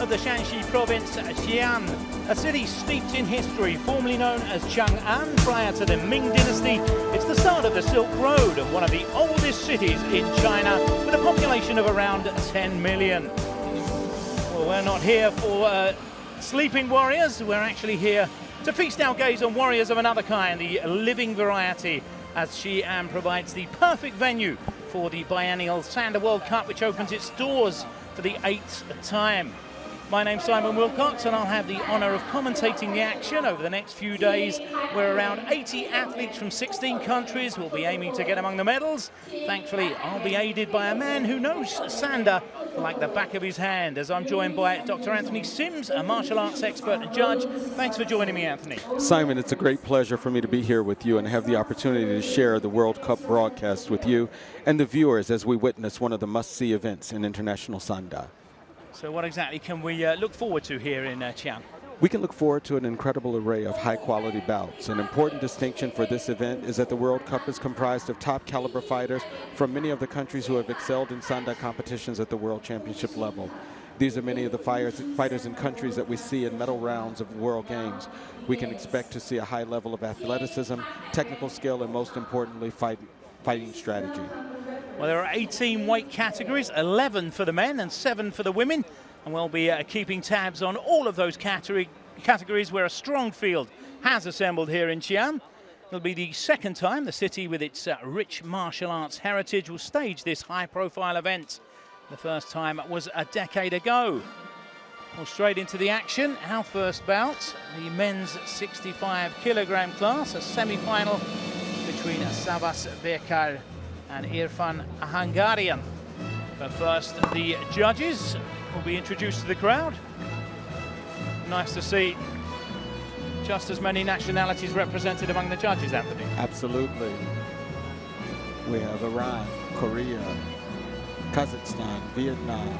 of the Shanxi province, Xi'an, a city steeped in history, formerly known as Chang'an prior to the Ming Dynasty. It's the start of the Silk Road and one of the oldest cities in China with a population of around 10 million. Well, we're not here for sleeping warriors, we're actually here to feast our gaze on warriors of another kind, the living variety, as Xi'an provides the perfect venue for the biennial Sanda World Cup, which opens its doors for the 8th time. My name's Simon Wilcox, and I'll have the honour of commentating the action over the next few days, where around 80 athletes from 16 countries will be aiming to get among the medals. Thankfully, I'll be aided by a man who knows Sanda like the back of his hand, as I'm joined by Dr. Anthony Sims, a martial arts expert and judge. Thanks for joining me, Anthony. Simon, it's a great pleasure for me to be here with you and have the opportunity to share the World Cup broadcast with you and the viewers as we witness one of the must-see events in international Sanda. So what exactly can we look forward to here in Xi'an? We can look forward to an incredible array of high-quality bouts. An important distinction for this event is that the World Cup is comprised of top-caliber fighters from many of the countries who have excelled in Sanda competitions at the World Championship level. These are many of the fighters in countries that we see in medal rounds of World Games. We can expect to see a high level of athleticism, technical skill, and most importantly, fighting strategy. Well, there are 18 weight categories, 11 for the men and 7 for the women, and we'll be keeping tabs on all of those categories where a strong field has assembled here in Xi'an. It'll be the second time the city, with its rich martial arts heritage, will stage this high-profile event. The first time was a decade ago. Well, straight into the action. Our first bout, the men's 65-kilogram class, a semi-final between Savas Bekar and Irfan Ahangarian. But first, the judges will be introduced to the crowd. Nice to see just as many nationalities represented among the judges, Anthony. Absolutely. We have Iran, Korea, Kazakhstan, Vietnam,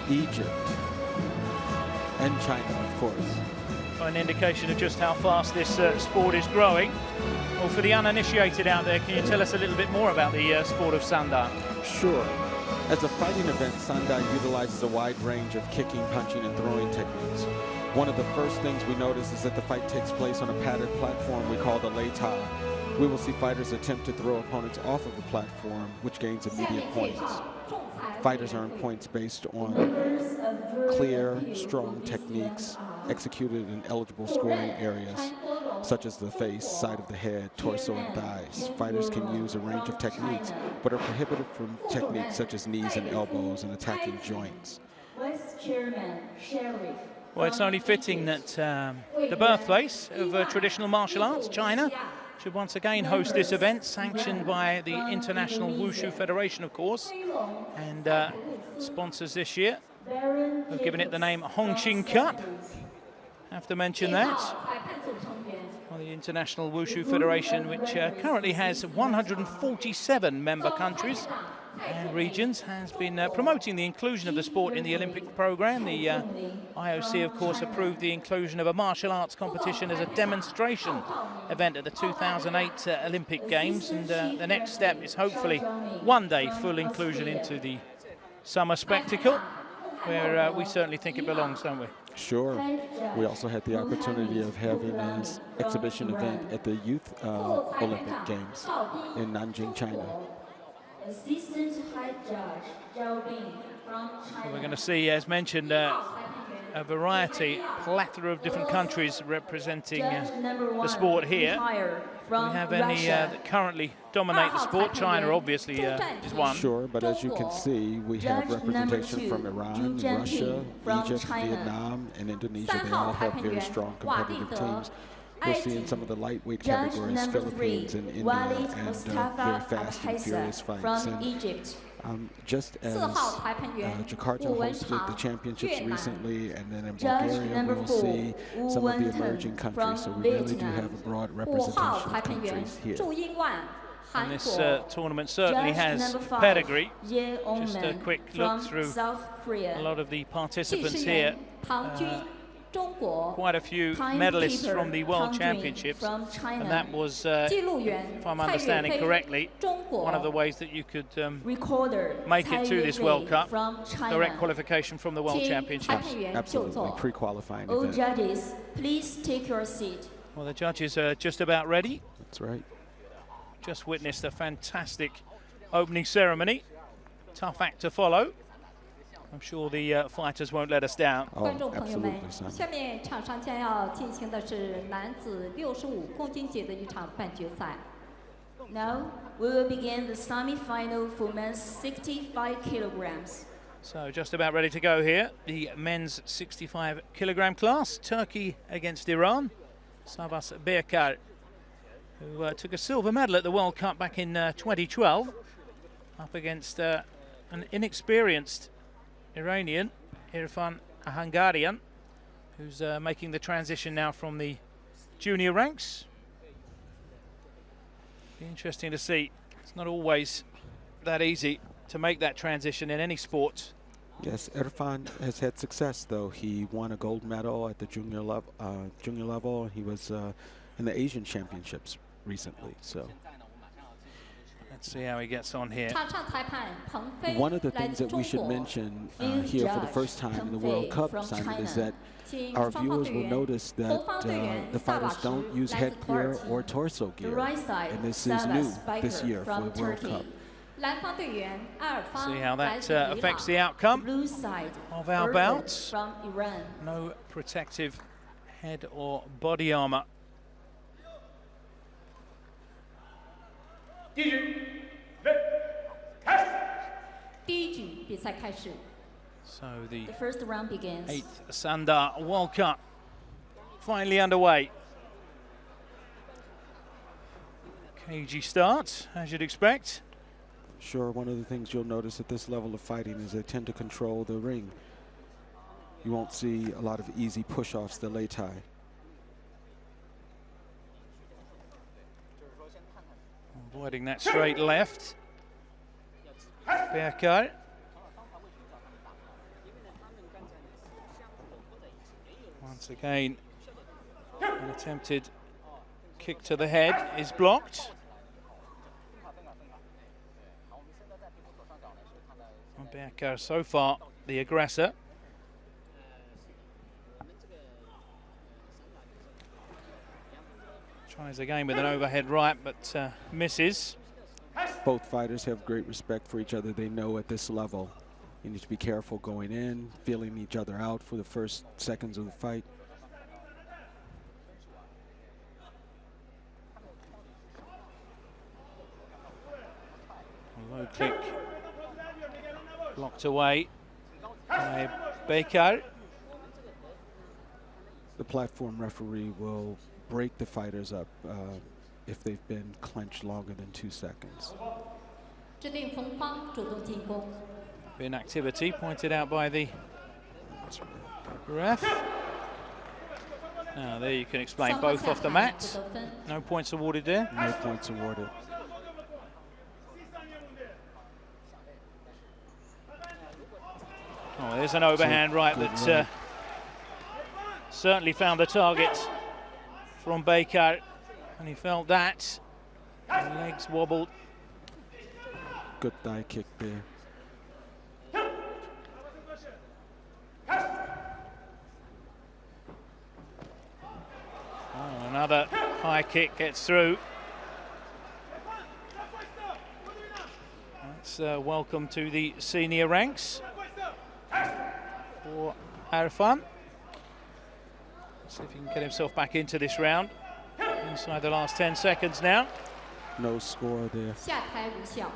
Egypt, and China, of course. An indication of just how fast this sport is growing. Well, for the uninitiated out there, can you tell us a little bit more about the sport of Sanda? Sure. As a fighting event, Sanda utilizes a wide range of kicking, punching, and throwing techniques. One of the first things we notice is that the fight takes place on a padded platform we call the leita. We will see fighters attempt to throw opponents off of the platform, which gains immediate points. Fighters earn points based on clear, strong techniques executed in eligible scoring areas, such as the face, side of the head, torso, and thighs. Fighters can use a range of techniques, but are prohibited from techniques such as knees and elbows and attacking joints. Well, it's only fitting that the birthplace of traditional martial arts, China, should once again host this event, sanctioned by the International Wushu Federation, of course, and sponsors this year have given it the name Hongqing Cup. Have to mention that. Well, the International Wushu Federation, which currently has 147 member countries and regions, has been promoting the inclusion of the sport in the Olympic program. The IOC, of course, approved the inclusion of a martial arts competition as a demonstration event at the 2008 Olympic Games, and the next step is hopefully one day full inclusion into the summer spectacle, where we certainly think it belongs, don't we? Sure. We also had the opportunity of having an exhibition event at the Youth Olympic Games in Nanjing, China. We're going to see, as mentioned, a variety, plethora of different countries representing the sport here. We have any that currently dominate the sport. China obviously is one. Sure, but as you can see, we have representation from Iran, Russia, Egypt, Vietnam, and Indonesia. They all have very strong competitive teams. We'll see in some of the lightweight categories, Philippines and India, and very fast and furious fights. And just as Jakarta hosted the championships recently, and then in Bulgaria we will see some of the emerging countries, so we really do have a broad representation of countries here. And this tournament certainly has pedigree. Just a quick look through a lot of the participants here. quite a few medalists from the World Championships, and that was, if I'm understanding correctly, one of the ways that you could make it to this World Cup, direct qualification from the World Championships. Absolutely, pre-qualifying All event. judges, please take your seat. Well, the judges are just about ready. That's right. Just witnessed a fantastic opening ceremony. Tough act to follow. I'm sure the fighters won't let us down. 观众朋友们 absolutely, Sam. 下面场上将要进行的是男子65公斤级的一场半决赛。Now we will begin the semi-final for men's 65 kilograms. So just about ready to go here. The men's 65 kilogram class. Turkey against Iran. Sabas Berkar, who took a silver medal at the World Cup back in 2012, up against an inexperienced Iranian, Irfan Ahangarian, who's making the transition now from the junior ranks. Be interesting to see. It's not always that easy to make that transition in any sport. Yes, Irfan has had success, though. He won a gold medal at the junior level. He was in the Asian Championships recently. So let's see how he gets on here. 场上裁判彭飞 one of the 来 things 自 that 中 we should 国。 mention Field here for the judge first time in the Peng World Fei Cup, from Simon, is China. that 请 our 双方 viewers 队 will 员 notice 后 that 方队员 the 萨瓦 fighters 什 don't use 来自土耳 headgear 其 or torso The gear, right side, and this is Sabas new Spiker this year for from the World Turkey. Cup. 蓝方队员阿尔方 See how 来 that 自伊朗 affects the outcome Blue side, of our Irfan bouts. from Iran. No protective head or body armour. 第一局比赛开始。 So the The first round begins. 8th Sanda World Cup finally underway. Cagey start, as you'd expect. Sure, one of the things you'll notice at this level of fighting is they tend to control the ring. You won't see a lot of easy push-offs, the lei tai. Avoiding that straight left. Berkar. Once again, an attempted kick to the head is blocked. And Berkar so far the aggressor. Tries again with an overhead right, but misses. Both fighters have great respect for each other. They know at this level you need to be careful going in, feeling each other out for the first seconds of the fight. A low kick blocked away by Berkar. The platform referee will break the fighters up if they've been clenched longer than 2 seconds. 制定冯方主动进攻。 Inactivity pointed out by the ref. Now there you can explain, 双方 both 下 off the 台 mat. 不得分。 No points awarded there. No points awarded. Oh, there's an overhand right good that right. certainly found the target from Berkar, and he felt that. The legs wobbled. Good thigh kick there. Oh, another high kick gets through. That's welcome to the senior ranks for Irfan. See if he can get himself back into this round. Inside the last 10 seconds now. No score there. 下台无效。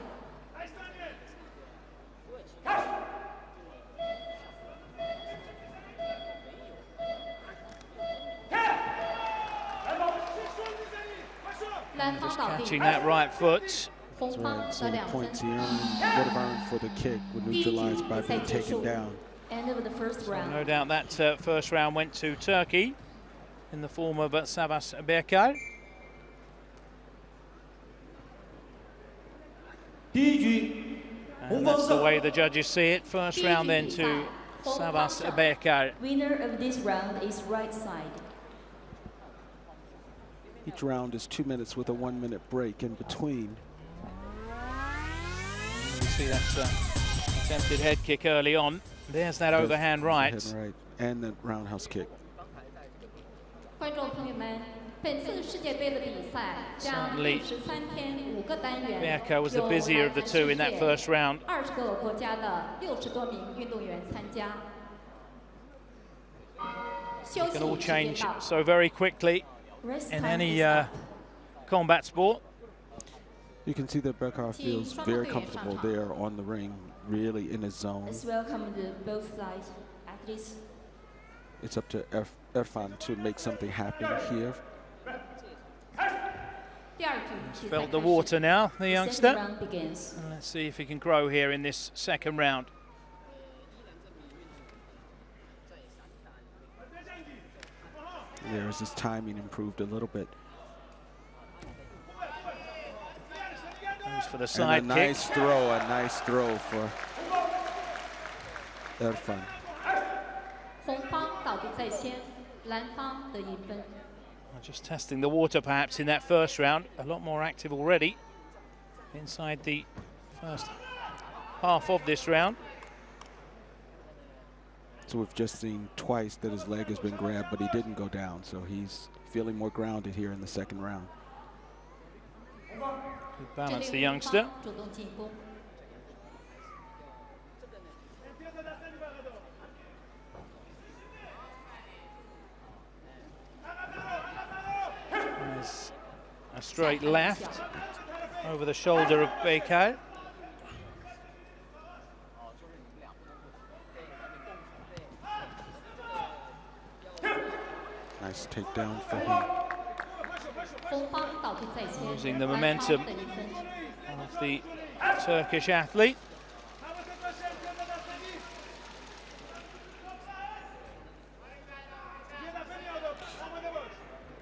蓝方 Just 倒地 catching，that right foot. 红 That's 方 right. 得 So the 2 分 points。he earned, would have earned for the kick were 第一局 neutralized by 比赛 being 结 taken 束 down. End of the first round. No doubt that first round went to Turkey in the form of Sabas Berkar. 第一局，红 And 方 that's the 胜。 way the judges see it. First round then to Savas Bekar. Winner of this round is right side. Each round is 2 minutes with a 1 minute break in between. You see that attempted head kick early on. There's that overhand right. Right. And the roundhouse kick. 观众朋友们，本次世界杯的比赛将Certainly 13天5个单元， Bekar was the busier of the two in that first round. 20个国家的60多名运动员参加。休 It 息 can all 时间 change 到 so very quickly Rest in time any is up. combat sport. You can see that Bekar feels very comfortable there on the ring, really in his zone. Let's welcome both sides athletes. It's up to Irfan to make something happen here. 第二局比赛 Felt the 开始 water now, the Second youngster. round begins. And let's see if he can grow here in this second round. There's his timing improved a little bit. Goes for the And side a kick. nice throw for Irfan. 红方倒地在先，蓝方得1分。 Just testing the water perhaps in that first round. A lot more active already inside the first half of this round. So we've just seen twice that his leg has been grabbed, but he didn't go down. So he's feeling more grounded here in the second round. Good 这 balance, the 里红 youngster. 方主动进攻。 There's a straight left over the shoulder of Bekar. Nice takedown for him. 红方倒地在先， Using the 蓝方 momentum 得1分。 of the Turkish athlete.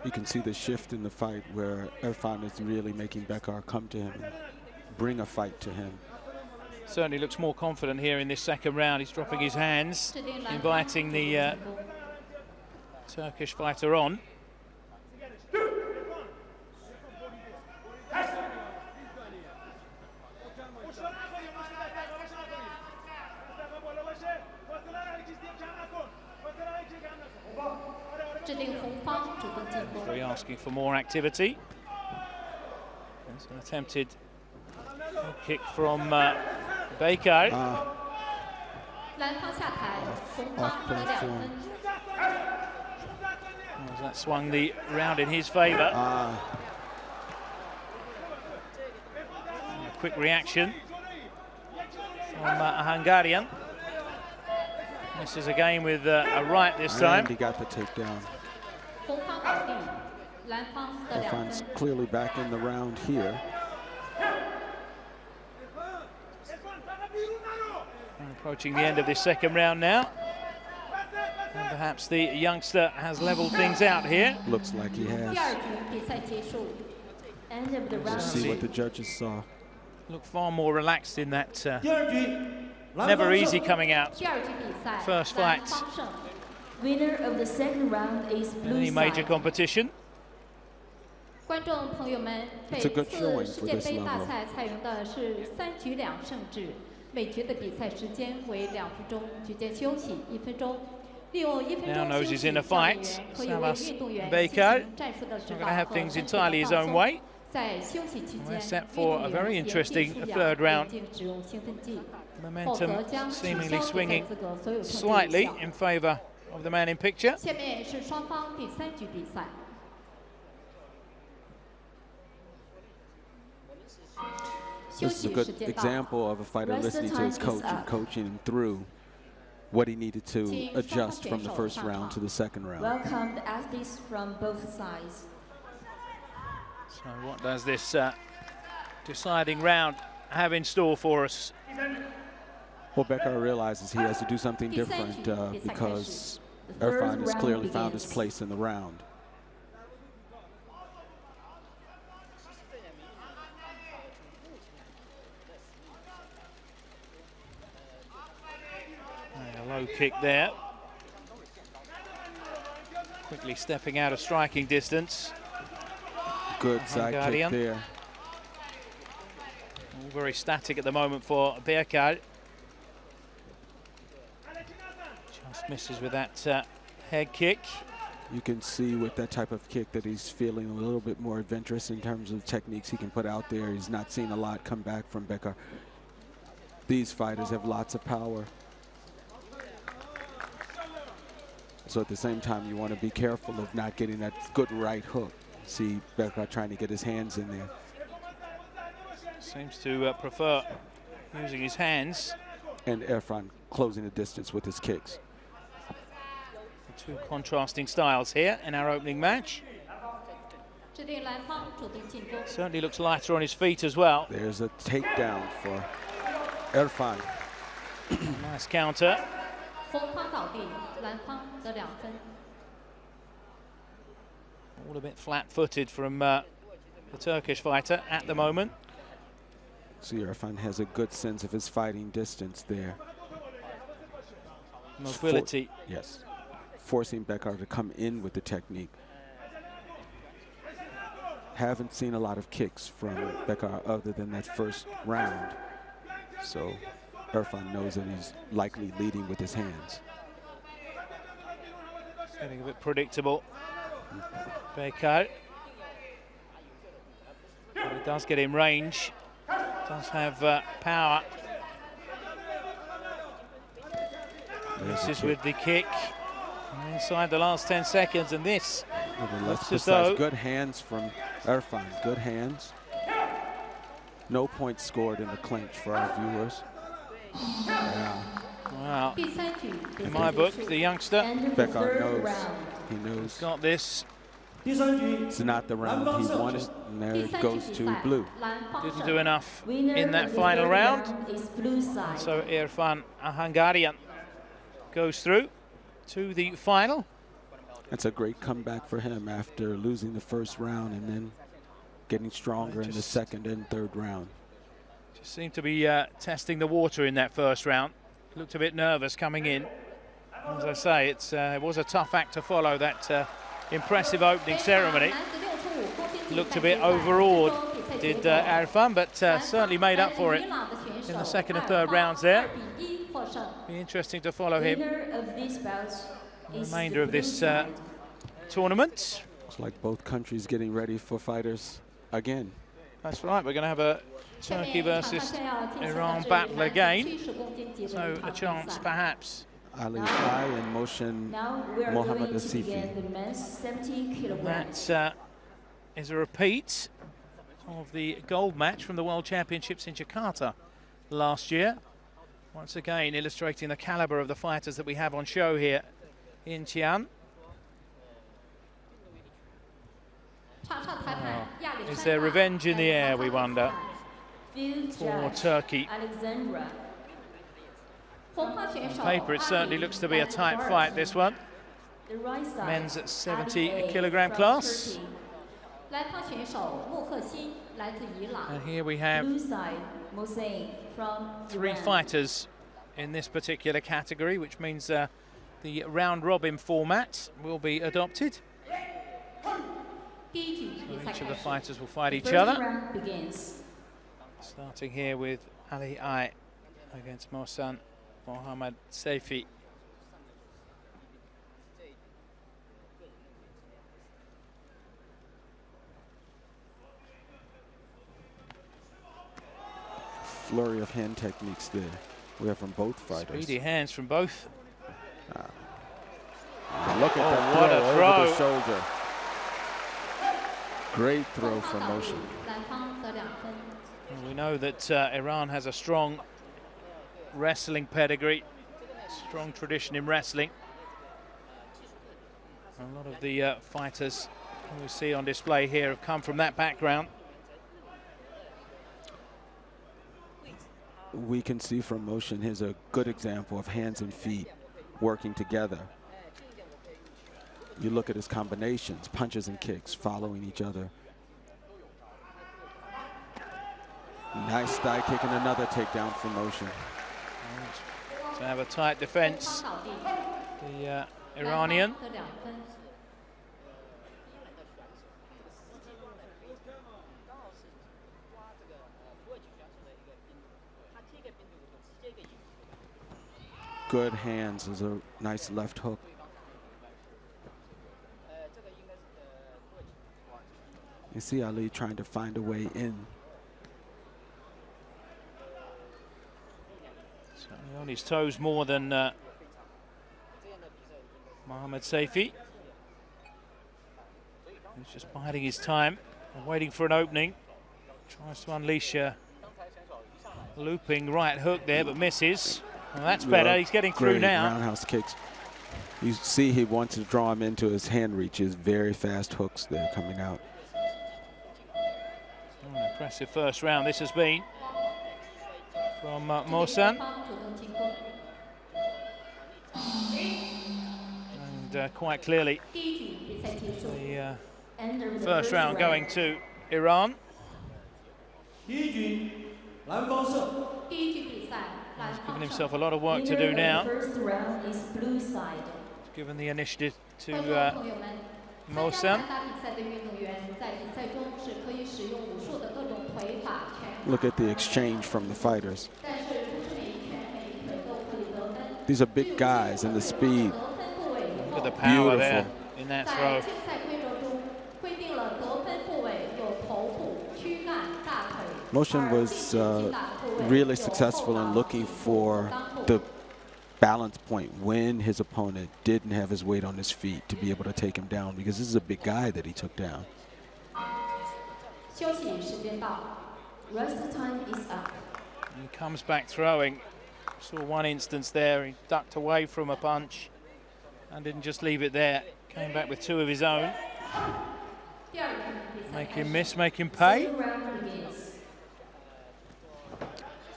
You can see the shift in the fight where Irfan is really making Bekar come to him and bring a fight to him. Certainly looks more confident here in this second round. He's dropping his hands, inviting the Turkish fighter on. Very asking for more activity. There's an attempted kick from Bekar. 蓝方下台，红方 Off 得2 platform. 分。 As that swung the round in his favour. A quick reaction from a Hungarian. Misses again with a right this time. And he got the takedown. 红方倒地，蓝方得2 Irfan's 分。 clearly back in the round here. Approaching the end of this second round now. And perhaps the youngster has levelled things out here. Looks like he 第 has. 2局比赛结束。End of the Let's round. see what the judges saw. Look far more relaxed in that. 第二局，蓝 Never 方 easy 胜。 coming out. 第2局比赛， First 蓝 fight. 方胜。 Winner of the second round is blue Any major side. competition. 观众朋友们，本 It's a good 次 showing 世 for 界 this 杯大 level. 赛采用的是3局2胜制，每局的比赛时间为2分钟，局间休息1分钟。利用1分 Now 钟 knows 休 he's 息， in a 教练 fight. 员可以为 Savas 运动员 Bekar 进行战术的指 not 导 going to have 和 things 身体的 entirely his 放 own 松。 way. 在休息期 We're 间， set 运 for 动 a 员 very 严禁 interesting 出氧， third round. 严禁使用兴奋剂，否 Momentum 则将取 seemingly 消比赛 swinging 资格所有成绩有 slightly 效。 in favour of the man in picture. 下面是双方第3局比赛。 休 This is a 息 good 时间到。 example of a fighter Rest listening to time his is coach and up. coaching him through what he needed to Team adjust from the Shanghai first Shanghai. round to the second round. Welcome the athletes from both sides. So what does this deciding round have in store for us? Well, Bekar realizes he has to do something different because The third Irfan has round clearly found his begins. place in the round. A low kick there. Quickly stepping out of striking distance. Good side kick there. All very static at the moment for Berkal. Just misses with that head kick. You can see with that type of kick that he's feeling a little bit more adventurous in terms of techniques he can put out there. He's not seen a lot come back from Berkal. These fighters have lots of power. So at the same time, you want to be careful of not getting that good right hook. See Berkal trying to get his hands in there. Seems to prefer using his hands. And Irfan closing the distance with his kicks. Two contrasting styles here in our opening match. Certainly looks lighter on his feet as well. There's a takedown for Irfan. Nice counter. All a bit flat-footed from the Turkish fighter at the moment. See, Irfan has a good sense of his fighting distance there. Mobility. Yes. Forcing Berkal to come in with the technique. Haven't seen a lot of kicks from Berkal other than that first round. So Irfan knows that he's likely leading with his hands. Getting a bit predictable. Berkal. But it does get in range. Does have power. Misses with the kick. Inside the last 10 seconds, and this looks as though good hands from Irfan. Good hands. No points scored in the clinch for our viewers. Yeah. Wow. In my book, the youngster Berkal knows. He knows. Got this. It's not the round he wanted, and there it goes to blue. Didn't do enough in that final round. So Irfan, a Hungarian, goes through to the final. That's a great comeback for him after losing the first round and then getting stronger in the second and third round. Just seemed to be testing the water in that first round. Looked a bit nervous coming in. As I say, it was a tough act to follow, that impressive opening ceremony. Looked a bit overawed, did Irfan, but certainly made up for it in the second and third rounds there. Be interesting to follow him the remainder of this tournament. Looks like both countries getting ready for fighters again. That's right, we're going to have a Turkey versus Iran battle again. So a chance perhaps. Ali Shai and Motion Mohammad Asifi. That is a repeat of the gold match from the World Championships in Jakarta last year. Once again, illustrating the caliber of the fighters that we have on show here in Xi'an. Is there revenge in the air, we wonder, for Turkey? On paper, it certainly looks to be a tight fight, this one. Men's at 70-kilogram class. And here we have three fighters in this particular category, which means the round-robin format will be adopted. So each of the fighters will fight each other. Starting here with Ali Ai against Mohsen Mohammad Saifi. Flurry of hand techniques there. We have from both fighters. Speedy hands from both. Look at that what throw, a throw over the shoulder. Great throw from Motion. We know that Iran has a strong wrestling pedigree, strong tradition in wrestling. A lot of the fighters we see on display here have come from that background. We can see from Motion, here's a good example of hands and feet working together. You look at his combinations, punches and kicks following each other. Nice thigh kick and another takedown from Motion. to have a tight defence, the Iranian. Good hands, is a nice left hook. You see Ali trying to find a way in. Certainly on his toes more than Mohamed Saifi. He's just biding his time and waiting for an opening. Tries to unleash a looping right hook there, but misses. Well, that's better. He's getting through now. Roundhouse kicks. You see he wants to draw him into his hand reaches. Very fast hooks there coming out. Oh, an impressive first round this has been from Mohsen. And quite clearly the first round going to Iran. He's given himself a lot of work to do now. First round is blue side. Given the initiative to Mohsen. Look at the exchange from the fighters. These are big guys, and the speed. Look at the power there in that throw. Mohsen was really successful in looking for the balance point when his opponent didn't have his weight on his feet to be able to take him down, because this is a big guy that he took down. Rest time is up. He comes back throwing. Saw one instance there, he ducked away from a punch and didn't just leave it there. Came back with two of his own. Make him miss, make him pay.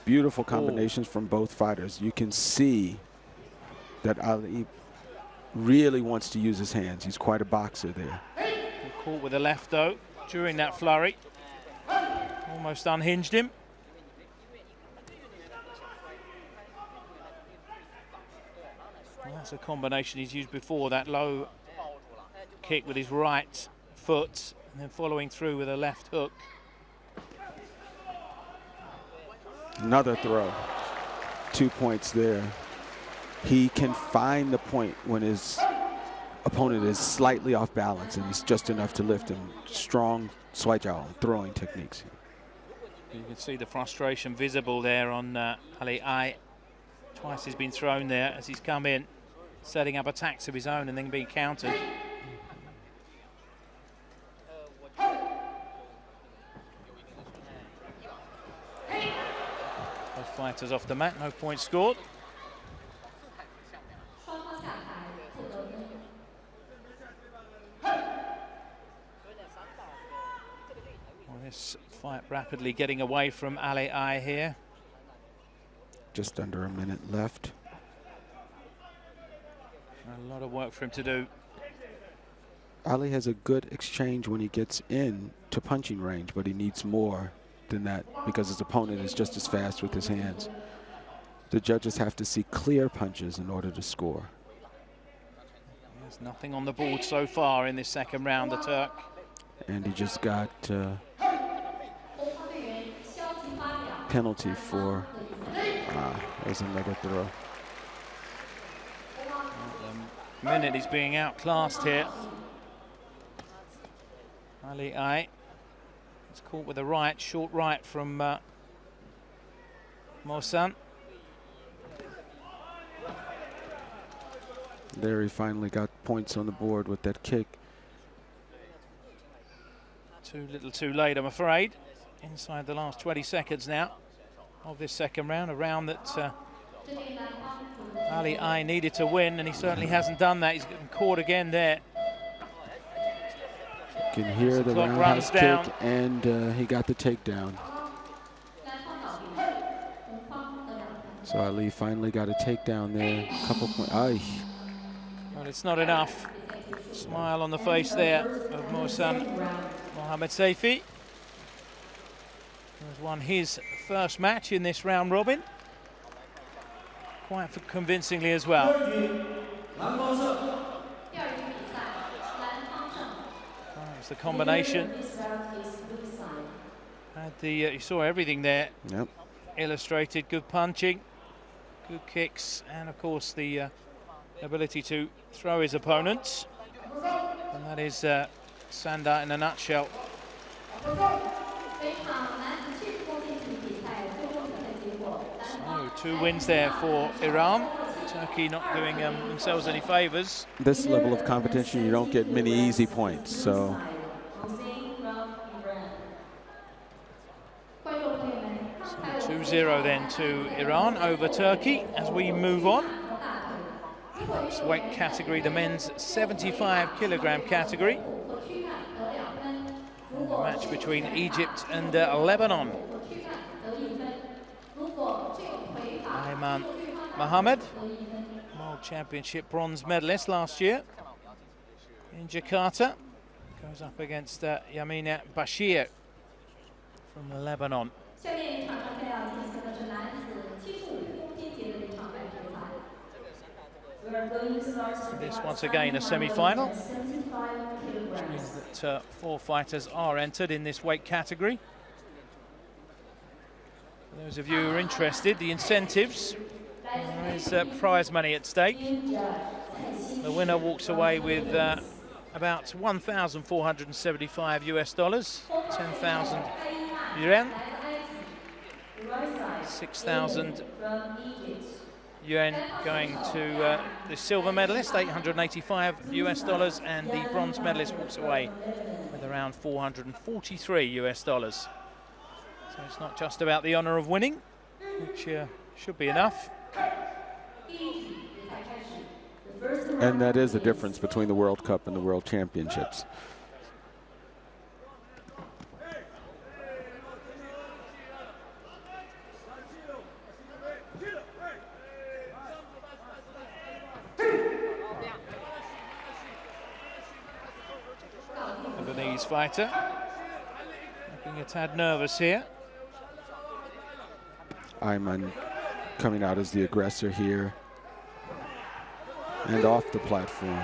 Beautiful combinations from both fighters. You can see that Ali really wants to use his hands. He's quite a boxer there. Caught with a left though during that flurry. Almost unhinged him. Well, that's a combination he's used before, that low kick with his right foot and then following through with a left hook. Another throw. 2 points there. He can find the point when his opponent is slightly off balance, and it's just enough to lift him. Strong swaijiao throwing techniques. You can see the frustration visible there on Ali Ai. Twice he's been thrown there as he's come in, setting up attacks of his own and then being countered. Both fighters off the mat, no points scored. Well, this fight rapidly getting away from Ali Ai here. Just under a minute left. A lot of work for him to do. Ali has a good exchange when he gets in to punching range, but he needs more than that because his opponent is just as fast with his hands. The judges have to see clear punches in order to score. There's nothing on the board so far in this second round, the Turk. And he just got penalty for, there's another throw. The minute he's being outclassed here. Ali Ai. It's caught with a right, short right from Mohsen. There he finally got points on the board with that kick. Too little too late, I'm afraid. Inside the last 20 seconds now of this second round, a round that Ali Ai needed to win, and he certainly hasn't done that. He's getting caught again there. You can hear the roundhouse kick, and he got the takedown. So Ali finally got a takedown there. A couple points. Well, it's not enough. Smile on the face there of Mohsen Mohamed Saifi, who has won his first match in this round robin. quite convincingly as well. It's the combination. Had the you saw everything there. Yep. Illustrated, good punching, good kicks, and of course the ability to throw his opponents. And that is Sanda in a nutshell. So 2 wins there for Iran. Turkey not doing themselves any favours. This level of competition, you don't get many easy points, so. 2-0 then to Iran over Turkey as we move on. Next weight category, the men's 75 kilogram category. And a match between Egypt and Lebanon. Ayman Mohammed, World Championship bronze medalist last year in Jakarta, goes up against Yamina Bashir from Lebanon. This once again a semi-final, which means that 4 fighters are entered in this weight category. For those of you who are interested, the incentives, there is prize money at stake. The winner walks away with about 1,475 US dollars, 10,000 yuan, 6,000 yuan going to the silver medalist, 885 US dollars, and the bronze medalist walks away with around 443 US dollars. So it's not just about the honour of winning, which should be enough. And that is the difference between the World Cup and the World Championships. Lebanese fighter looking a tad nervous here. Ayman coming out as the aggressor here and off the platform.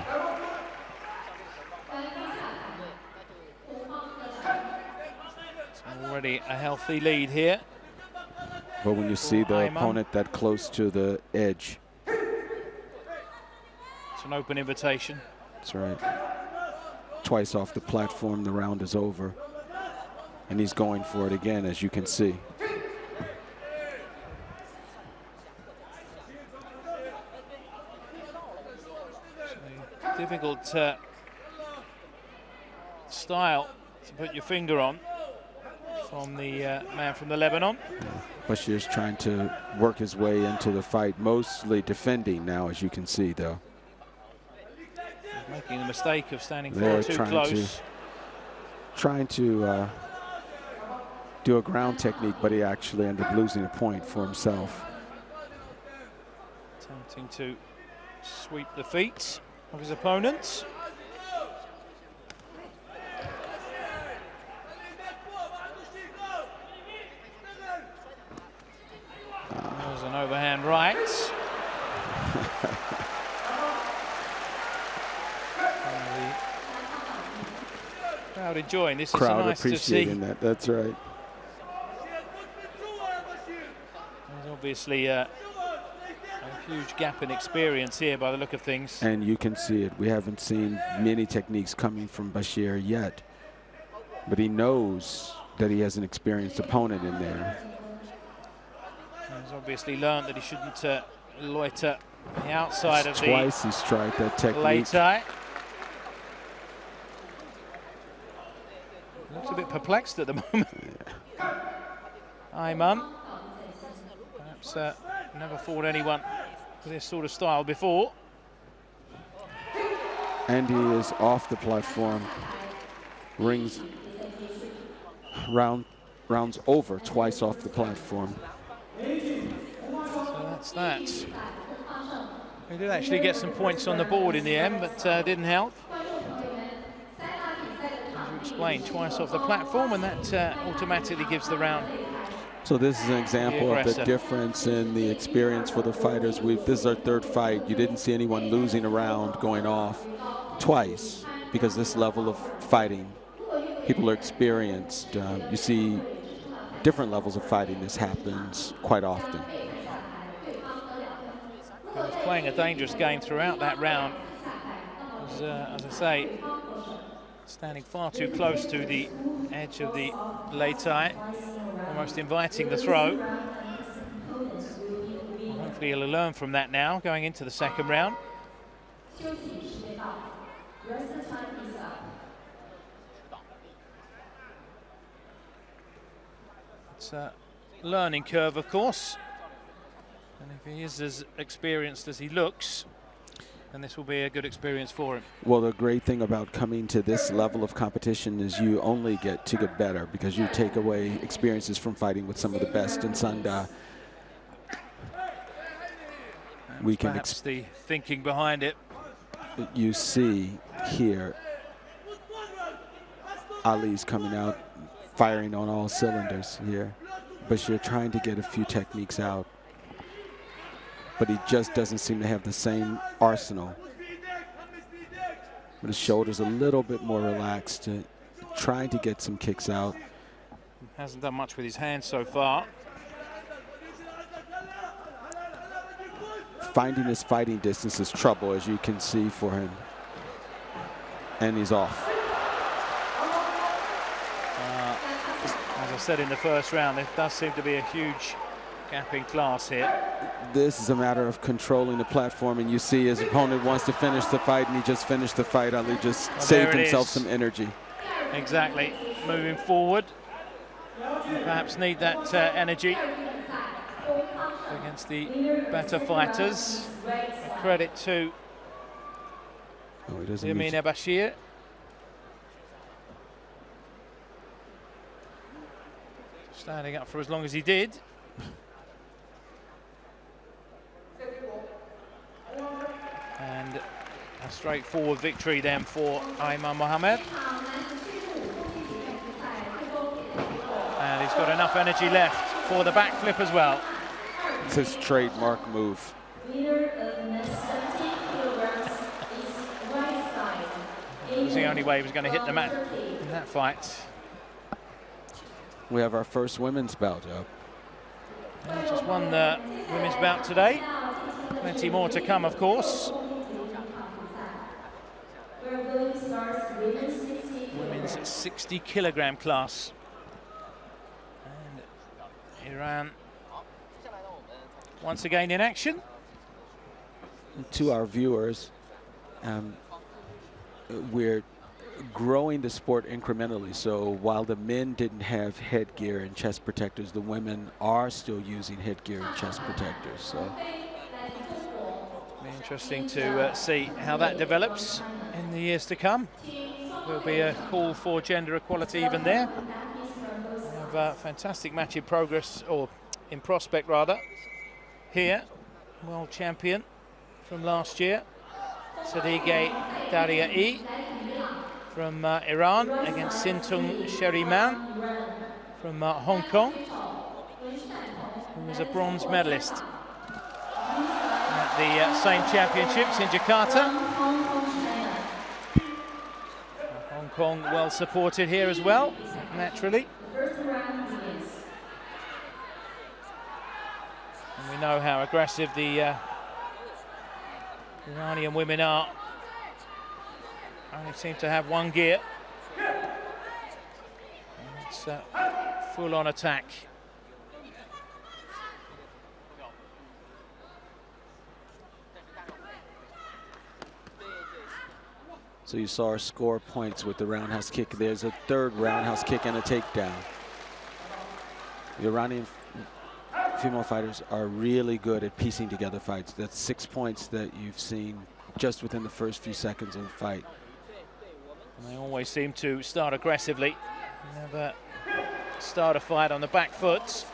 It's already a healthy lead here. But when you see the Ayman opponent that close to the edge. It's an open invitation. That's right. Twice off the platform, the round is over. And he's going for it again, as you can see. Difficult style to put your finger on from the man from the Lebanon. Bashir's trying to work his way into the fight, mostly defending now, as you can see, though. He's making the mistake of standing far too close. Trying to do a ground technique, but he actually ended up losing a point for himself. Attempting to sweep the feet of his opponents. There's an overhand right. Crowd enjoying this. Crowd is nice appreciating to see. That. That's right. There's obviously a huge gap in experience here by the look of things. And you can see it. We haven't seen many techniques coming from Bashir yet. But he knows that he has an experienced opponent in there. He's obviously learned that he shouldn't loiter the outside of Twice he's tried that technique. lay tie. Looks a bit perplexed at the moment. Ayman. Perhaps never fought anyone with this sort of style before. And he is off the platform. Rounds over twice off the platform. So that's that. He did actually get some points on the board in the end, but didn't help. As you explained, twice off the platform, and that automatically gives the round So this is an example of the difference in the experience for the fighters. This is our third fight. You didn't see anyone losing a round going off twice because this level of fighting, people are experienced. You see different levels of fighting. This happens quite often. He was playing a dangerous game throughout that round. Was, as I say, standing far too close to the edge of the lei tai, almost inviting the throw. Well, hopefully he'll learn from that now, going into the second round. It's a learning curve, of course. And if he is as experienced as he looks, then this will be a good experience for him. Well, the great thing about coming to this level of competition is you only get to get better because you take away experiences from fighting with some of the best in Sanda. We can perhaps the thinking behind it. You see here, Ali's coming out, firing on all cylinders here. Bashir trying to get a few techniques out, but he just doesn't seem to have the same arsenal. But his shoulder's a little bit more relaxed, trying to get some kicks out. Hasn't done much with his hands so far. Finding his fighting distance is trouble, as you can see for him. And he's off. As I said in the first round, there does seem to be a huge gap in class here. This is a matter of controlling the platform, and you see his opponent wants to finish the fight, and he just finished the fight. Ali just saved himself some energy. Exactly. Moving forward. You perhaps need that energy against the better fighters. A credit to Yamina Bashir. Standing up for as long as he did. And a straightforward victory then for Ayman Mohammed. And he's got enough energy left for the backflip as well. It's his trademark move. It was the only way he was going to hit the mat in that fight. We have our first women's bout up. Just won the women's bout today. Plenty more to come, of course. Women's 60-kilogram class. And Iran once again in action. To our viewers, we're growing the sport incrementally. So while the men didn't have headgear and chest protectors, the women are still using headgear and chest protectors. So be interesting to see how that develops in the years to come. There'll be a call for gender equality even there. We have a fantastic match in progress, or in prospect rather, here. World champion from last year, Sadige Daria-E from Iran against Sintung Sheriman from Hong Kong, who was a bronze medalist at the same championships in Jakarta. Hong Kong well supported here as well, naturally. And we know how aggressive the Iranian women are. Only seem to have one gear. And it's a full-on attack. So you saw our score points with the roundhouse kick. There's a third roundhouse kick and a takedown. The Iranian female fighters are really good at piecing together fights. That's 6 points that you've seen just within the first few seconds of the fight. And they always seem to start aggressively. Never start a fight on the back foot.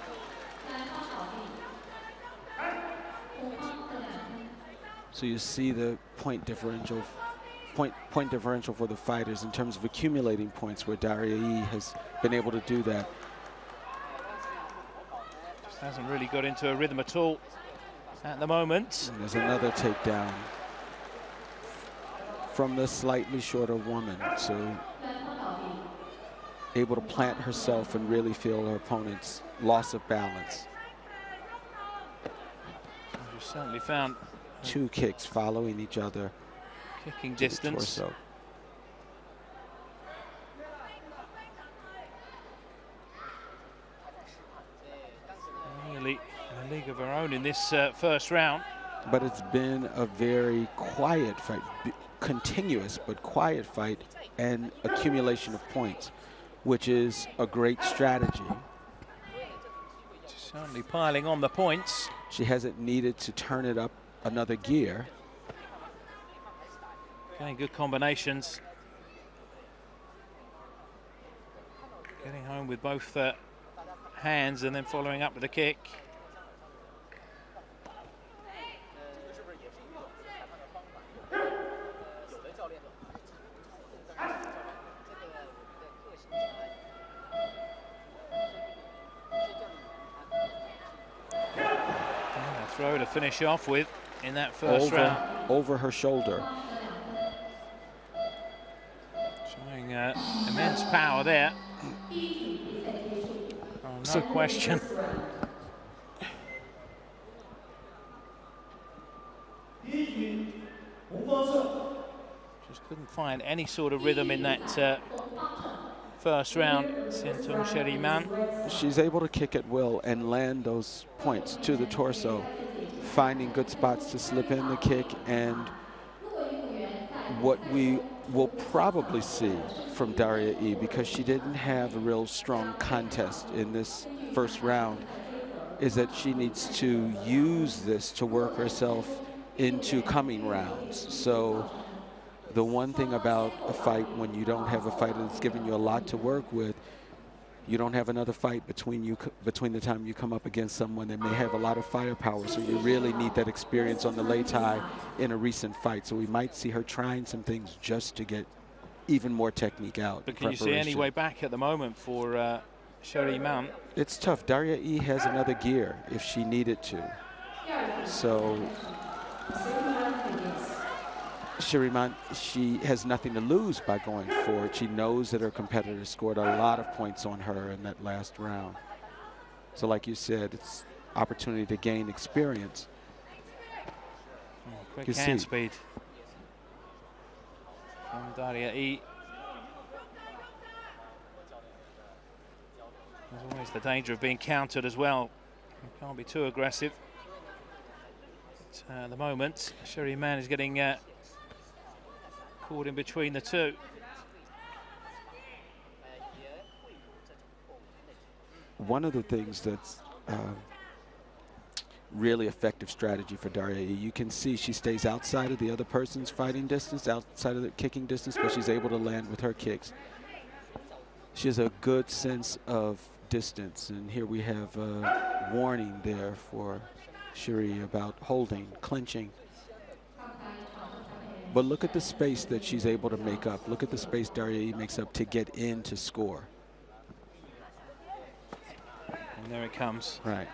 So you see the point differential for the fighters in terms of accumulating points, where Daria-E has been able to do that. Hasn't really got into a rhythm at all at the moment. And there's another takedown from the slightly shorter woman, so able to plant herself and really feel her opponent's loss of balance. You certainly found two kicks following each other. Kicking distance. Really a league of her own in this first round. But it's been a very quiet fight, continuous but quiet fight, and accumulation of points, which is a great strategy. Certainly piling on the points. She hasn't needed to turn it up another gear. Getting good combinations. Getting home with both hands and then following up with a kick. Throw to finish off with in that first round. Over her shoulder. Showing immense power there. Oh, no question. Just couldn't find any sort of rhythm in that first round, Sintung Sheriman. She's able to kick at will and land those points to the torso, finding good spots to slip in the kick. And what we will probably see from Daria E, because she didn't have a real strong contest in this first round, is that she needs to use this to work herself into coming rounds. So the one thing about a fight when you don't have a fighter that's giving you a lot to work with, you don't have another fight between the time you come up against someone that may have a lot of firepower. So you really need that experience on the lei tai in a recent fight. So we might see her trying some things just to get even more technique out. But can you see any way back at the moment for Sheriman? It's tough. Daria E has another gear if she needed to. So Sheriman, she has nothing to lose by going forward. She knows that her competitor scored a lot of points on her in that last round. So like you said, it's opportunity to gain experience. Oh, quick hand speed from Daria E. There's always the danger of being countered as well. You can't be too aggressive. But, at the moment, Sheriman is getting caught in between the two. One of the things that's really effective strategy for Daria E, you can see she stays outside of the other person's fighting distance, outside of the kicking distance, but she's able to land with her kicks. She has a good sense of distance, and here we have a warning there for Sheri about holding, clinching. But look at the space that she's able to make up. Look at the space Daria E makes up to get in to score. And there it comes. Right.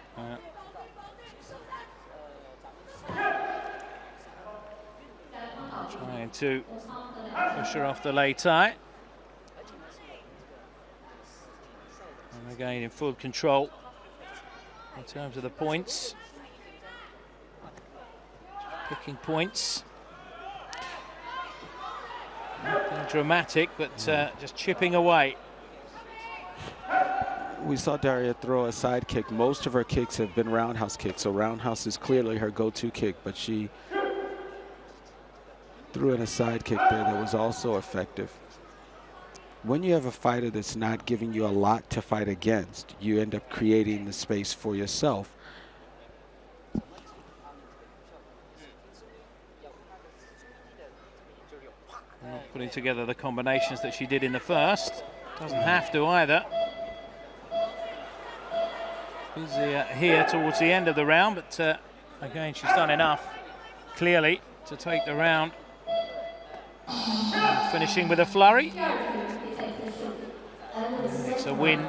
Trying to push her off the lei tai. And again in full control in terms of the points. Picking points. Nothing dramatic, but just chipping away. We saw Daria throw a side kick. Most of her kicks have been roundhouse kicks, so roundhouse is clearly her go-to kick, but she threw in a side kick there that was also effective. When you have a fighter that's not giving you a lot to fight against, you end up creating the space for yourself. Not putting together the combinations that she did in the first. Doesn't have to either. Busy here towards the end of the round, but again, she's done enough, clearly, to take the round. And finishing with a flurry. It's a win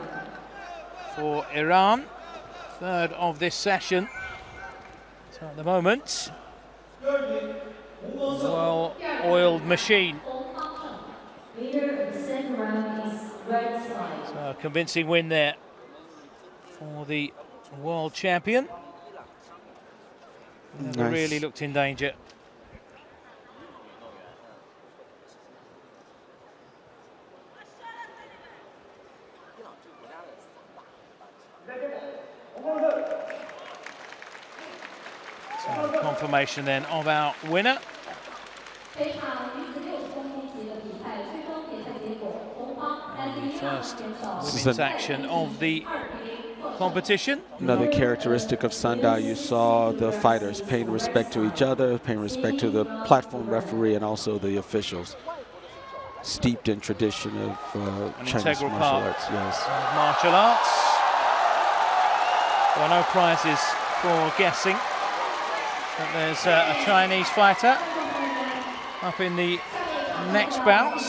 for Iran. third of this session. So at the moment, well-oiled machine. So a convincing win there for the world champion. Never really looked in danger. So confirmation then of our winner. And the first women's action of the competition. Another characteristic of Sanda, you saw the fighters paying respect to each other, paying respect to the platform referee and also the officials. Steeped in tradition of Chinese martial arts. Yes. Martial arts. There are no prizes for guessing. But there's a Chinese fighter up in the next bout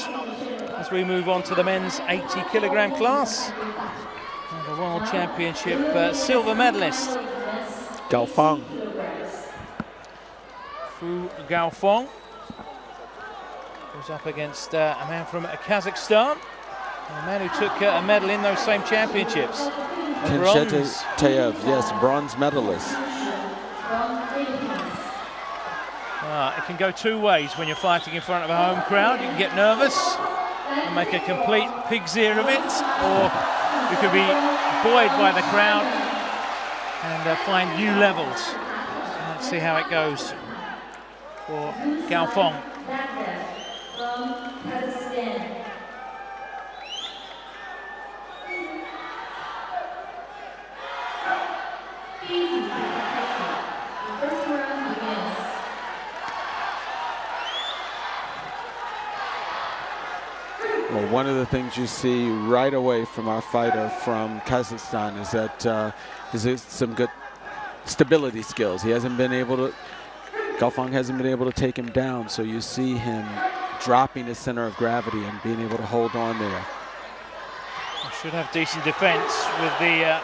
as we move on to the men's 80-kilogram class. And the World Championship silver medalist Gao Feng. Fu Gaofeng goes up against a man from Kazakhstan, a man who took a medal in those same championships. Tayev, yes, bronze medalist. It can go two ways when you're fighting in front of a home crowd. You can get nervous and make a complete pig's ear of it, or you could be buoyed by the crowd and find new levels. So let's see how it goes for Gaofeng. Well, one of the things you see right away from our fighter from Kazakhstan is that is some good stability skills. He hasn't been able to, Gaofeng hasn't been able to take him down, so you see him dropping his center of gravity and being able to hold on there. Should have decent defense with the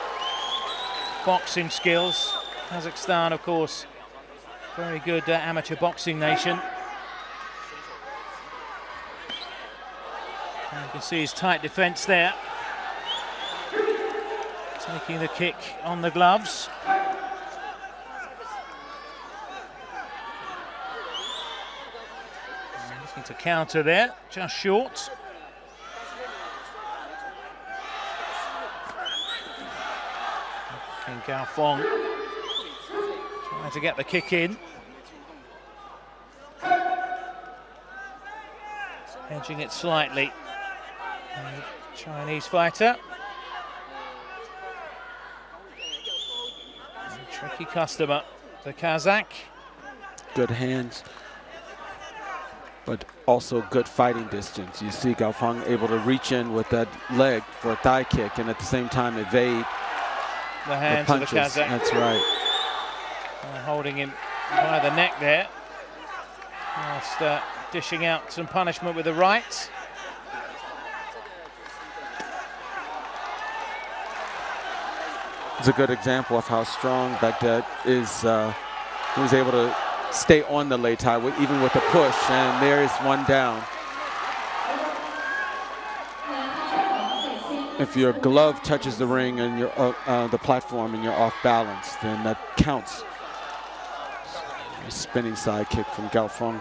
boxing skills. Kazakhstan, of course, very good amateur boxing nation. And you can see his tight defense there. Taking the kick on the gloves. And looking to counter there, just short. And Gaofeng trying to get the kick in. Hedging it slightly. The Chinese fighter. A tricky customer, the Kazakh. Good hands, but also good fighting distance. You see Gaofeng able to reach in with that leg for a thigh kick and at the same time evade the hands the of the Kazakh. That's right. Holding him by the neck there. Whilst dishing out some punishment with the right. It's a good example of how strong Baghdad is. He was able to stay on the lei tai even with a push, and there is one down. If your glove touches the ring and you're the platform and you're off balance, then that counts. A spinning side kick from Gaofeng.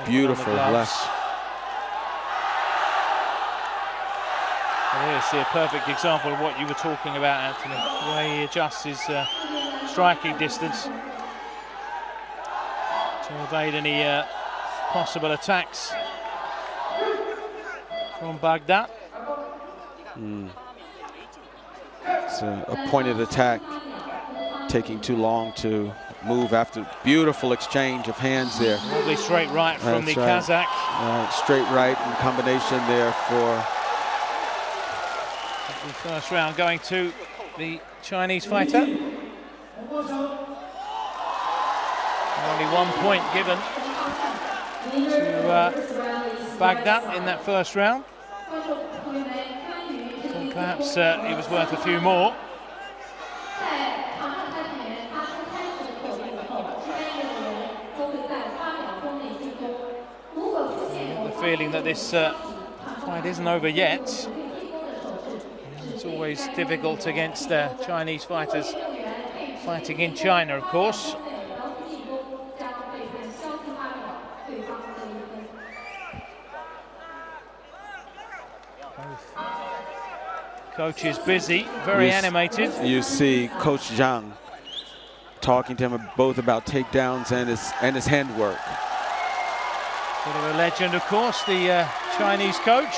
Beautiful left. Well, here's a perfect example of what you were talking about, Anthony. The way he adjusts his striking distance to evade any possible attacks from Baghdad. It's a pointed attack, taking too long to move after. Beautiful exchange of hands there. Lovely straight right from the Kazakh. Straight right in combination there for the first round going to the Chinese fighter. Only 1 point given to Baghdad in that first round. Perhaps he was worth a few more. The feeling that this fight isn't over yet. It's always difficult against Chinese fighters fighting in China, of course. Coach is busy, very animated. You see Coach Zhang talking to him both about takedowns and his handwork. Bit of a legend, of course, the Chinese coach.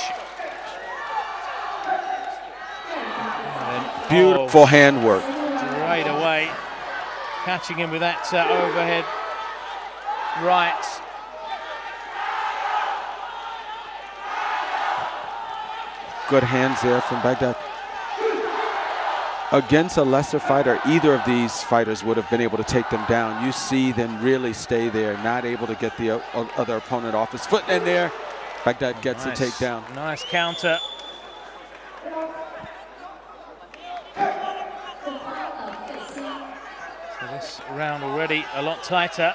Beautiful handwork. Right away, catching him with that overhead right. Good hands there from Baghdad. Against a lesser fighter, either of these fighters would have been able to take them down. You see them really stay there, not able to get the other opponent off his foot. And there, Baghdad gets a takedown. Nice counter. So this round already a lot tighter.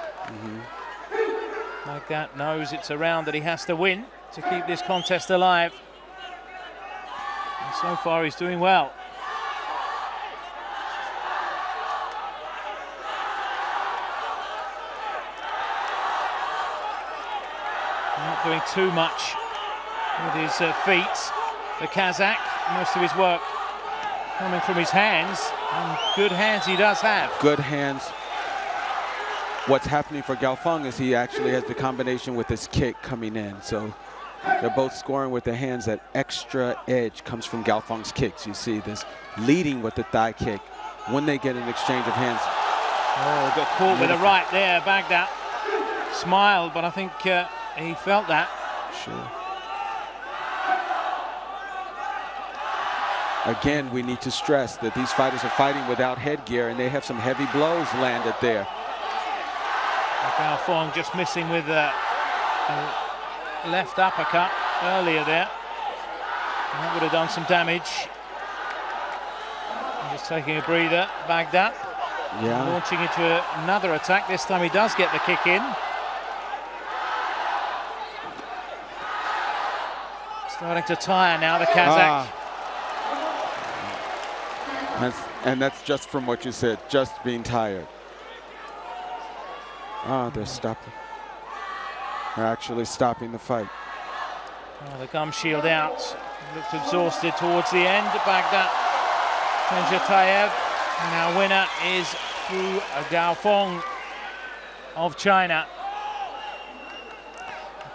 Baghdad knows it's a round that he has to win to keep this contest alive. And so far he's doing well. Not doing too much with his feet. The Kazakh, most of his work coming from his hands, and good hands he does have. Good hands. What's happening for Gaofeng is he actually has the combination with his kick coming in. So they're both scoring with their hands. That extra edge comes from Gaofeng's kicks. You see this leading with the thigh kick when they get an exchange of hands. Oh, got caught with a right there. Baghdad smiled, but I think he felt that. Sure. Again, we need to stress that these fighters are fighting without headgear, and they have some heavy blows landed there. Gaofeng just missing with a left uppercut earlier there. And that would have done some damage. And just taking a breather, Baghdad. Yeah. Launching into another attack. This time he does get the kick in. Starting to tire now, the Kazakh. And that's just from what you said, just being tired. They're stopping. They're actually stopping the fight. Oh, the gum shield out. Looked exhausted towards the end. Baghdad Kenjatayev. And our winner is Fu Gaofeng of China.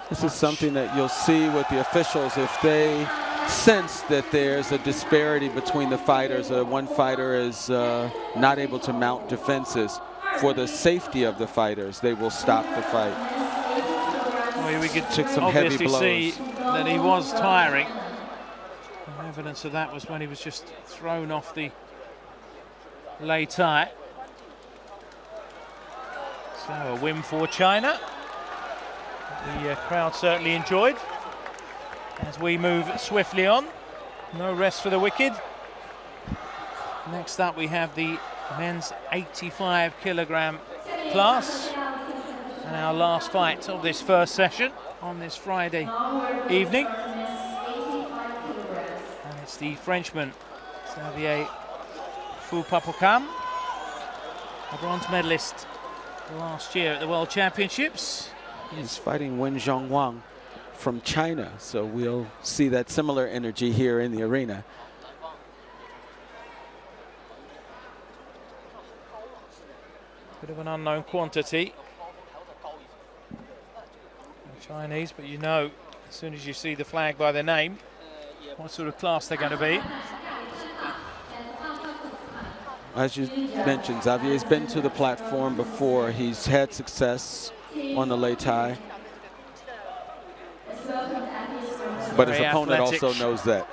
This is something that you'll see with the officials if they sense that there's a disparity between the fighters. One fighter is not able to mount defenses. For the safety of the fighters, they will stop the fight. Well, we could obviously see that he was tiring. And evidence of that was when he was just thrown off the lei tai. So a win for China. The crowd certainly enjoyed. As we move swiftly on, no rest for the wicked. Next up we have the men's 85 kilogram class, and our last fight of this first session on this Friday evening. And it's the Frenchman Xavier Fupapokam, a bronze medalist last year at the World Championships. He's fighting Wen Zhongwang from China, so we'll see that similar energy here in the arena. Bit of an unknown quantity, Chinese, but you know as soon as you see the flag by their name what sort of class they're going to be. As you mentioned, Xavier's been to the platform before. He's had success on the lei tai, but his opponent also knows that.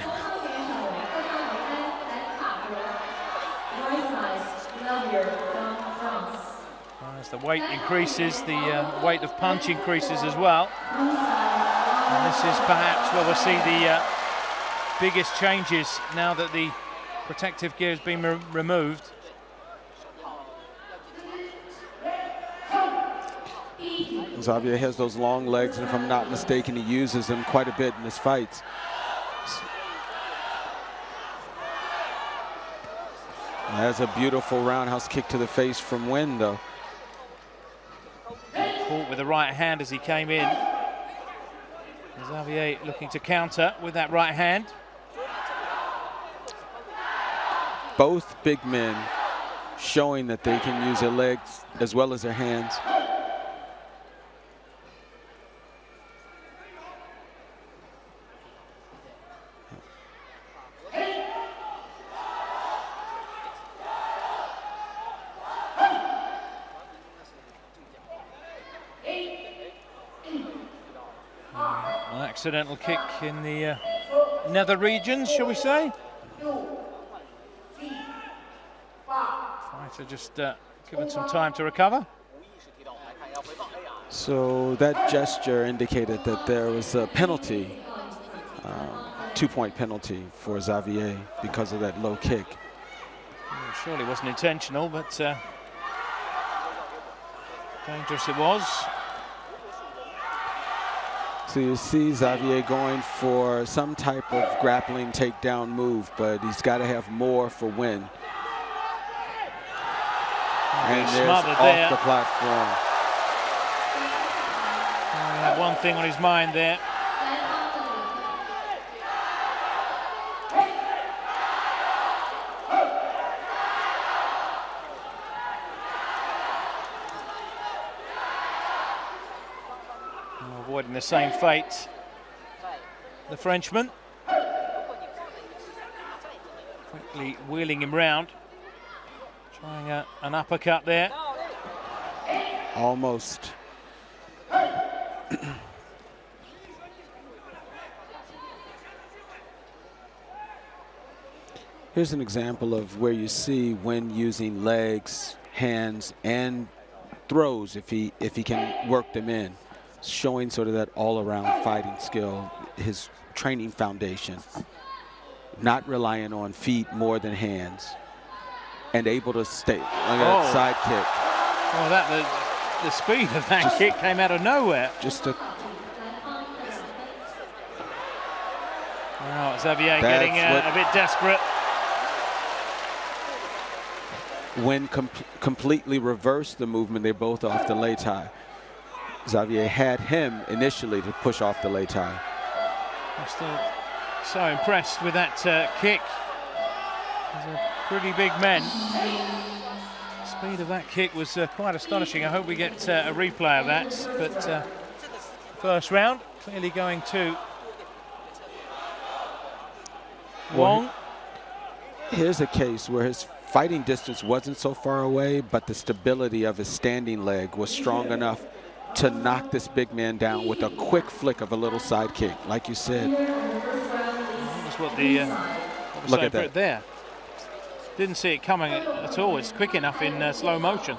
As the weight increases, the weight of punch increases as well. And this is perhaps where we'll see the biggest changes now that the protective gear has been removed. Xavier has those long legs, and if I'm not mistaken, he uses them quite a bit in his fights. That's a beautiful roundhouse kick to the face from Nguyen, though. Caught with the right hand as he came in. Xavier looking to counter with that right hand. Both big men showing that they can use their legs as well as their hands. Accidental kick in the nether regions, shall we say? Fighter just given some time to recover. So that gesture indicated that there was a penalty, 2-point penalty for Xavier because of that low kick. Surely wasn't intentional, but dangerous it was. So you see Xavier going for some type of grappling takedown move, but he's got to have more for Nguyen. And there's off the platform. He had one thing on his mind there. Avoiding the same fate, the Frenchman. Quickly wheeling him round. Trying an uppercut there. Almost. Here's an example of where you see when using legs, hands, and throws if he can work them in. Showing sort of that all-around fighting skill, his training foundation. Not relying on feet more than hands. And able to stay. Look at that side kick. Oh, the speed of that kick came out of nowhere. Just a... Well, Xavier getting a bit desperate. When completely reversed the movement, they're both off the lei tai. Xavier had him initially to push off the lei tai. I'm still so impressed with that kick. He's a pretty big man. The speed of that kick was quite astonishing. I hope we get a replay of that. But first round, clearly going to Wong. Here's a case where his fighting distance wasn't so far away, but the stability of his standing leg was strong enough to knock this big man down with a quick flick of a little side kick, like you said. That's what the look at that there. Didn't see it coming at all. It's quick enough in slow motion.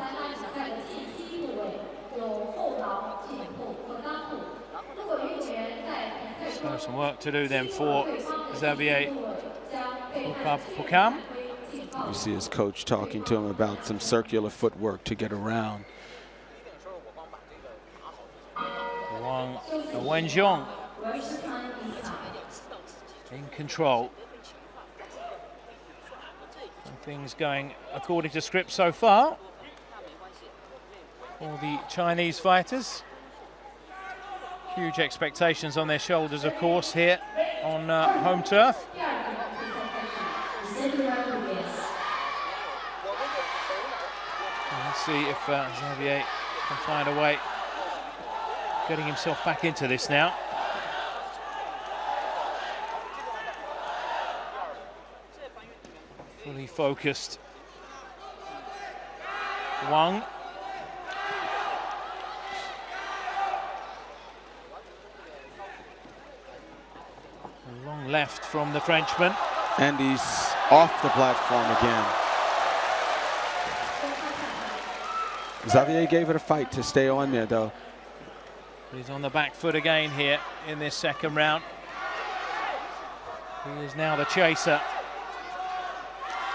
So some work to do then for Xavier Pukam. You see his coach talking to him about some circular footwork to get around. Wen Zhong in control. And things going according to script so far for the Chinese fighters. Huge expectations on their shoulders, of course, here on home turf. Let's see if Xavier can find a way getting himself back into this now. Fully focused. Wang. A long left from the Frenchman. And he's off the platform again. Xavier gave it a fight to stay on there, though. He's on the back foot again here in this second round. He is now the chaser.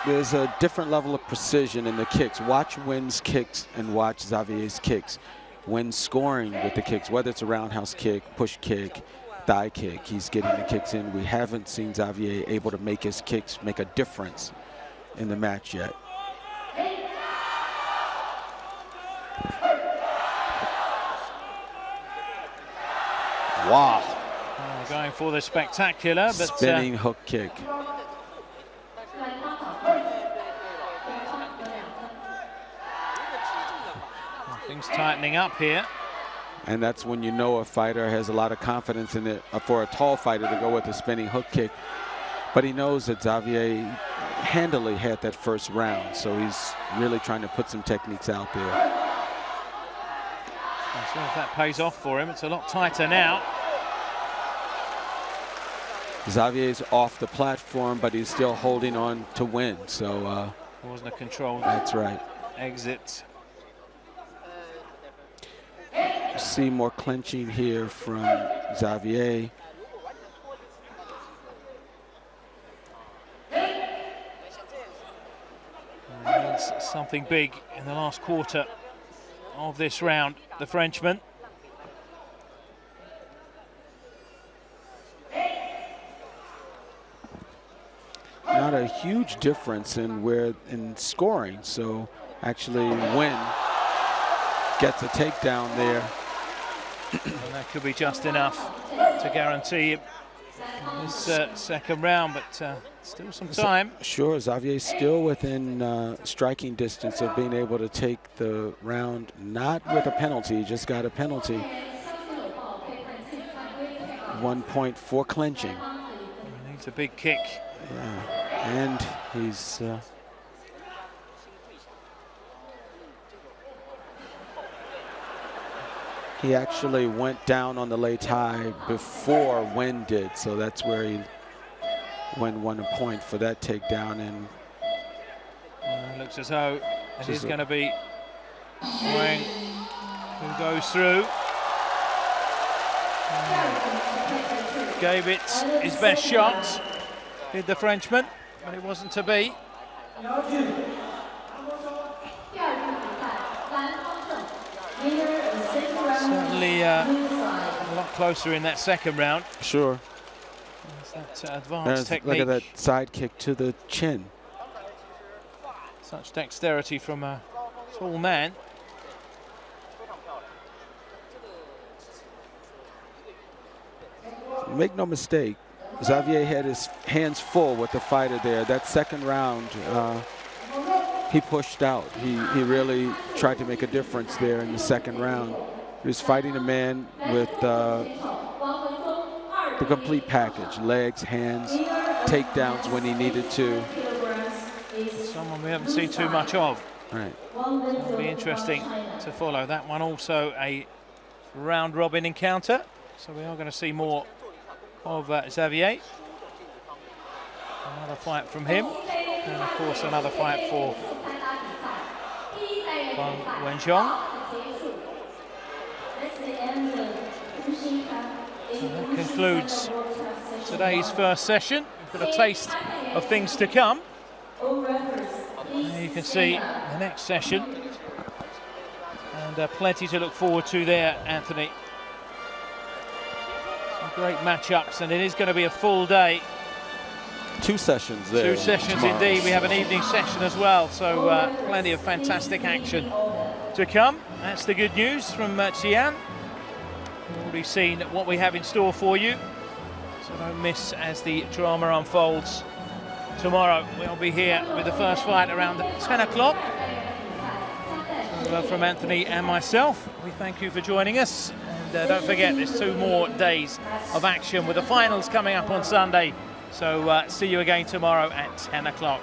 There's a different level of precision in the kicks. Watch Nguyen's kicks and watch Xavier's kicks. When scoring with the kicks, whether it's a roundhouse kick, push kick, thigh kick, he's getting the kicks in. We haven't seen Xavier able to make his kicks make a difference in the match yet. Wow. Going for the spectacular, but spinning hook kick. Things tightening up here. And that's when you know a fighter has a lot of confidence in it, for a tall fighter to go with a spinning hook kick. But he knows that Xavier handily had that first round, so he's really trying to put some techniques out there. I'll see if that pays off for him. It's a lot tighter now. Xavier's off the platform, but he's still holding on to win. So wasn't a controlled that's right. Exit. See more clenching here from Xavier. Needs something big in the last quarter of this round, the Frenchman. Not a huge difference in scoring, so actually Nguyen gets a takedown there. And that could be just enough to guarantee this second round, but still some time. Sure, Xavier's still within striking distance of being able to take the round, not with a penalty, just got a penalty. 1 point for clenching. He needs a big kick. Yeah, and he's he actually went down on the lei tai before Nguyen did, so that's where Nguyen won a point for that takedown. And looks as though it is going to be Nguyen who goes through. Gave it his best shot, did the Frenchman, but it wasn't to be. Certainly a lot closer in that second round. Sure. There's that advanced technique. Look at that side kick to the chin. Such dexterity from a tall man. Make no mistake, Xavier had his hands full with the fighter there. That second round, he pushed out. He really tried to make a difference there in the second round. He was fighting a man with the complete package: legs, hands, takedowns when he needed to. Someone we haven't seen too much of. Right. It'll be interesting to follow. That one also a round-robin encounter, so we are going to see more of Xavier. Another fight from him, and of course another fight for Wenxiong. So that concludes today's first session. We've got a taste of things to come. And you can see the next session, and plenty to look forward to there, Anthony. Some great matchups, and it is going to be a full day. 2 sessions there. 2 sessions tomorrow. indeed. We have an evening session as well, so plenty of fantastic action to come. That's the good news from Xi'an. We've already seen what we have in store for you, so don't miss as the drama unfolds. Tomorrow we'll be here with the first fight around 10 o'clock. So, from Anthony and myself, we thank you for joining us. And don't forget, there's 2 more days of action with the finals coming up on Sunday. So see you again tomorrow at 10 o'clock.